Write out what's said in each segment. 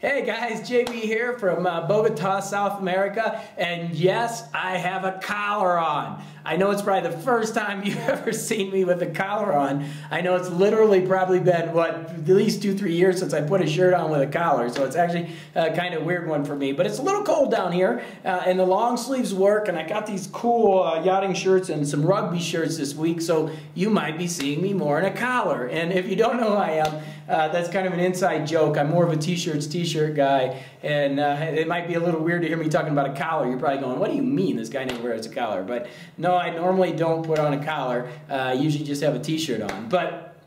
Hey guys, JB here from Bogota, South America, and yes, I have a collar on. I know it's probably the first time you've ever seen me with a collar on. I know it's literally probably been, at least 2-3 years since I put a shirt on with a collar, so it's actually kind of a weird one for me. But it's a little cold down here, and the long sleeves work, and I got these cool yachting shirts and some rugby shirts this week, so you might be seeing me more in a collar. And if you don't know who I am, that's kind of an inside joke. I'm more of a t-shirt guy, and it might be a little weird to hear me talking about a collar. You're probably going, what do you mean this guy never wears a collar? But no, I normally don't put on a collar. I usually just have a t-shirt on. But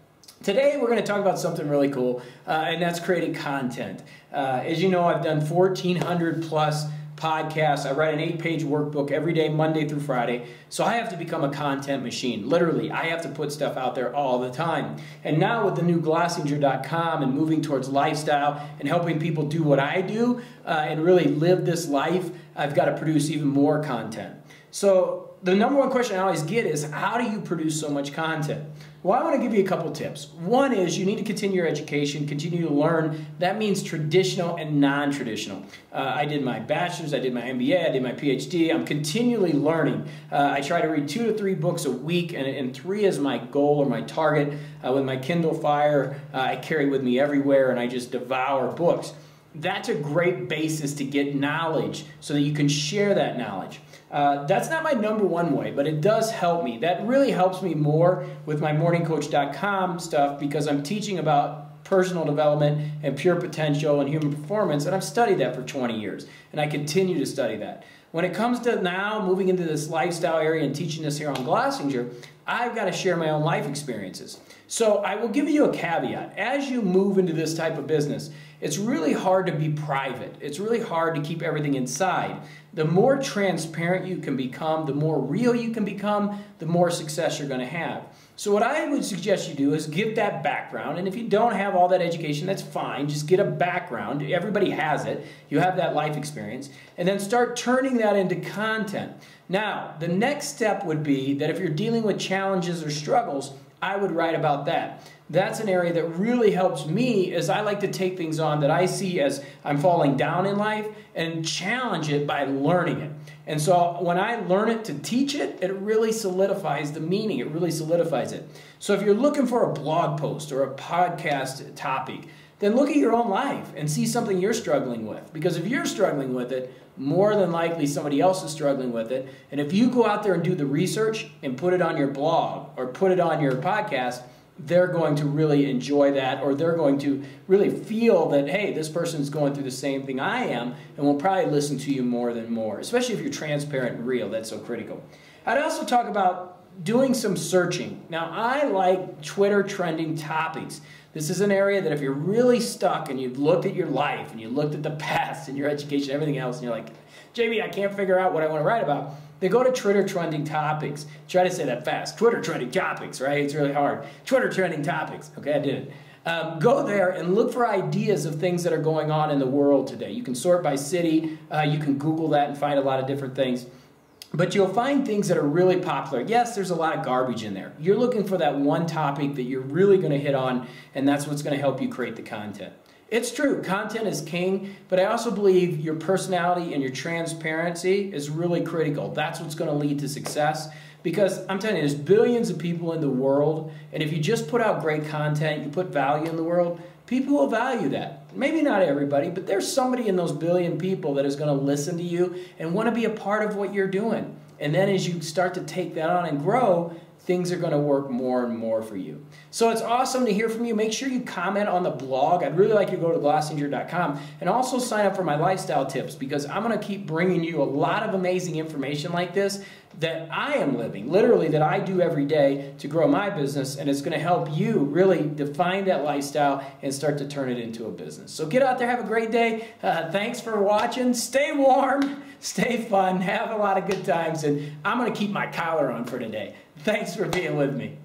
today we're going to talk about something really cool, and that's creating content. As you know, I've done 1,400 plus podcasts. I write an 8-page workbook every day, Monday through Friday. So I have to become a content machine. Literally, I have to put stuff out there all the time. And now with the new Glossinger.com and moving towards lifestyle and helping people do what I do and really live this life, I've got to produce even more content. So the number one question I always get is, how do you produce so much content? Well, I want to give you a couple tips. One is you need to continue your education, continue to learn. That means traditional and non-traditional. I did my bachelor's, I did my MBA, I did my PhD. I'm continually learning. I try to read 2 to 3 books a week, and 3 is my goal or my target. With my Kindle Fire, I carry with me everywhere, and I just devour books. That's a great basis to get knowledge so that you can share that knowledge. That's not my number one way, but it does help me. That really helps me more with my morningcoach.com stuff because I'm teaching about personal development and pure potential and human performance, and I've studied that for 20 years, and I continue to study that. When it comes to now moving into this lifestyle area and teaching this here on Glossinger, I've got to share my own life experiences. So I will give you a caveat. As you move into this type of business, it's really hard to be private. It's really hard to keep everything inside. The more transparent you can become, the more real you can become, the more success you're going to have. So what I would suggest you do is give that background, and if you don't have all that education, that's fine. Just get a background. Everybody has it. You have that life experience, and then start turning that into content. Now, the next step would be that if you're dealing with challenges or struggles, I would write about that. That's an area that really helps me, as I like to take things on that I see as I'm falling down in life and challenge it by learning it. And so when I learn it to teach it, it really solidifies the meaning. It really solidifies it. So if you're looking for a blog post or a podcast topic, then look at your own life and see something you're struggling with. Because if you're struggling with it, more than likely somebody else is struggling with it. And if you go out there and do the research and put it on your blog or put it on your podcast, they're going to really enjoy that, or they're going to really feel that, hey, this person's going through the same thing I am, and will probably listen to you more than more, especially if you're transparent and real. That's so critical. I'd also talk about doing some searching. Now, I like Twitter trending topics. This is an area that if you're really stuck and you've looked at your life and you looked at the past and your education, everything else, and you're like, JB, I can't figure out what I want to write about, then go to Twitter trending topics. Try to say that fast. Twitter trending topics, right? It's really hard. Twitter trending topics. Okay, I did it. Go there and look for ideas of things that are going on in the world today. You can sort by city. You can Google that and find a lot of different things. But you'll find things that are really popular. Yes, there's a lot of garbage in there. You're looking for that one topic that you're really going to hit on, and that's what's going to help you create the content. It's true, content is king, but I also believe your personality and your transparency is really critical. That's what's going to lead to success. Because I'm telling you, there's billions of people in the world, and if you just put out great content, you put value in the world, people will value that. Maybe not everybody, but there's somebody in those billion people that is going to listen to you and want to be a part of what you're doing. And then as you start to take that on and grow, things are going to work more and more for you. So it's awesome to hear from you. Make sure you comment on the blog. I'd really like you to go to Glossinger.com and also sign up for my lifestyle tips, because I'm going to keep bringing you a lot of amazing information like this that I am living, literally that I do every day to grow my business, and it's going to help you really define that lifestyle and start to turn it into a business. So get out there, have a great day. Thanks for watching. Stay warm, stay fun, have a lot of good times, and I'm going to keep my collar on for today. Thanks for being with me.